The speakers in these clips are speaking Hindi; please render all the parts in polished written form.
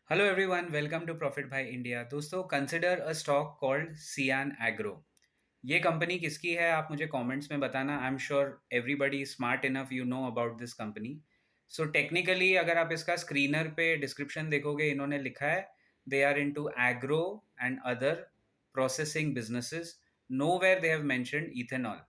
Hello everyone, welcome to profit Bhai India. दोस्तों, consider a stock called Cian Agro. ये कंपनी किसकी है आप मुझे कमेंट्स में बताना। I am sure everybody smart enough you know about this company. So technically अगर आप इसका स्क्रीनर पे डिस्क्रिप्शन देखोगे, इन्होंने लिखा है they are into agro and other processing businesses. Nowhere they have mentioned ethanol.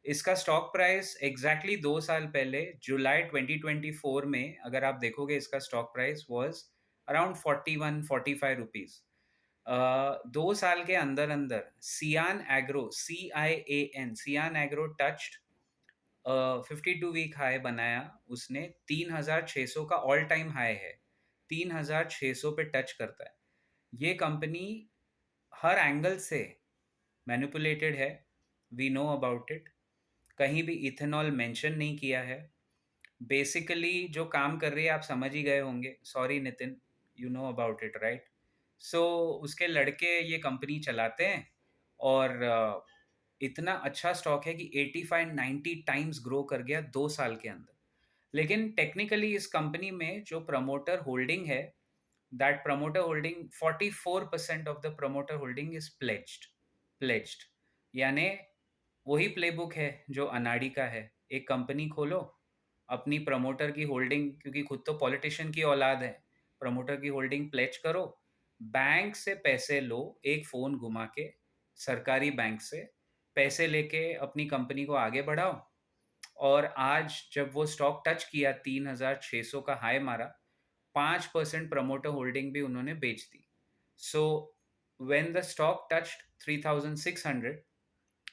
इसका स्टॉक प्राइस एग्जैक्टली 2 साल पहले जुलाई 2024 में अगर आप देखोगे, इसका stock price was around 41-45 rupees. 2 साल के अंदर अंदर सियान एग्रो, CIAN, सियान एग्रो टच्ड 52 वीक हाई बनाया उसने। 3600 का ऑल टाइम हाई है, 3600 पे टच करता है। ये कंपनी हर एंगल से मैनिपुलेटेड है, वी नो अबाउट इट। कहीं भी इथेनॉल मेंशन नहीं किया है। बेसिकली जो काम कर रही है आप समझ ही गए होंगे। Sorry Nitin, you know about it right. So उसके लड़के ये कंपनी चलाते हैं और इतना अच्छा स्टॉक है कि 85-90 टाइम्स ग्रो कर गया 2 साल के अंदर। लेकिन टेक्निकली इस कंपनी में जो प्रमोटर होल्डिंग है, that promoter holding 44% of the promoter holding is pledged. यानी वही प्लेबुक है जो अनाड़ी का है। एक कंपनी खोलो, अपनी प्रमोटर की होल्डिंग, क्योंकि खुद तो पॉलिटिशियन की औलाद है, प्रमोटर की होल्डिंग प्लेज करो, बैंक से पैसे लो, एक फ़ोन घुमा के सरकारी बैंक से पैसे लेके अपनी कंपनी को आगे बढ़ाओ। और आज जब वो स्टॉक टच किया, 3600 का हाई मारा, 5% प्रमोटर होल्डिंग भी उन्होंने बेच दी। So when the stock touched 3600,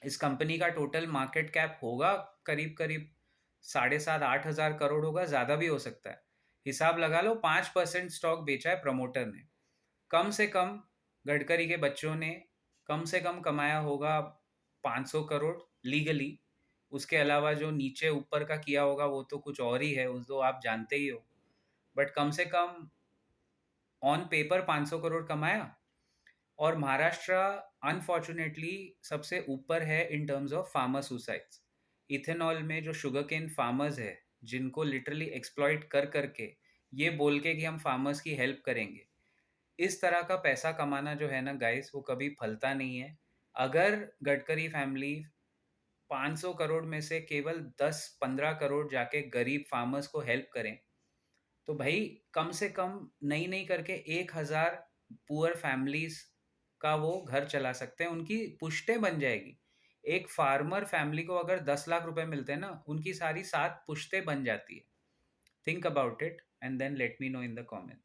इस कंपनी का टोटल मार्केट कैप होगा करीब करीब 7,500-8,000 करोड़ होगा, ज़्यादा भी हो सकता है। हिसाब लगा लो, 5% स्टॉक बेचा है प्रमोटर ने। कम से कम गडकरी के बच्चों ने कम से कम कमाया होगा 500 करोड़ लीगली। उसके अलावा जो नीचे ऊपर का किया होगा वो तो कुछ और ही है, उस तो आप जानते ही हो। बट कम से कम ऑन पेपर 500 करोड़ कमाया। और महाराष्ट्र अनफॉर्चुनेटली सबसे ऊपर है in terms of farmer suicides. Ethanol में जो शुगर केन फार्मर्स है, जिनको लिटरली एक्सप्लॉइट कर करके ये बोल के कि हम फार्मर्स की हेल्प करेंगे, इस तरह का पैसा कमाना जो है ना गाइस, वो कभी फलता नहीं है। अगर गडकरी फैमिली 500 करोड़ में से केवल 10-15 करोड़ जाके गरीब फार्मर्स को हेल्प करें, तो भाई कम से कम नहीं नहीं करके 1,000 पुअर फैमिलीज का वो घर चला सकते हैं, उनकी पुश्तें बन जाएगी। एक फार्मर फैमिली को अगर 10 लाख रुपए मिलते हैं ना, उनकी सारी 7 पुश्तें बन जाती है। Think about it and then let me know in the comment.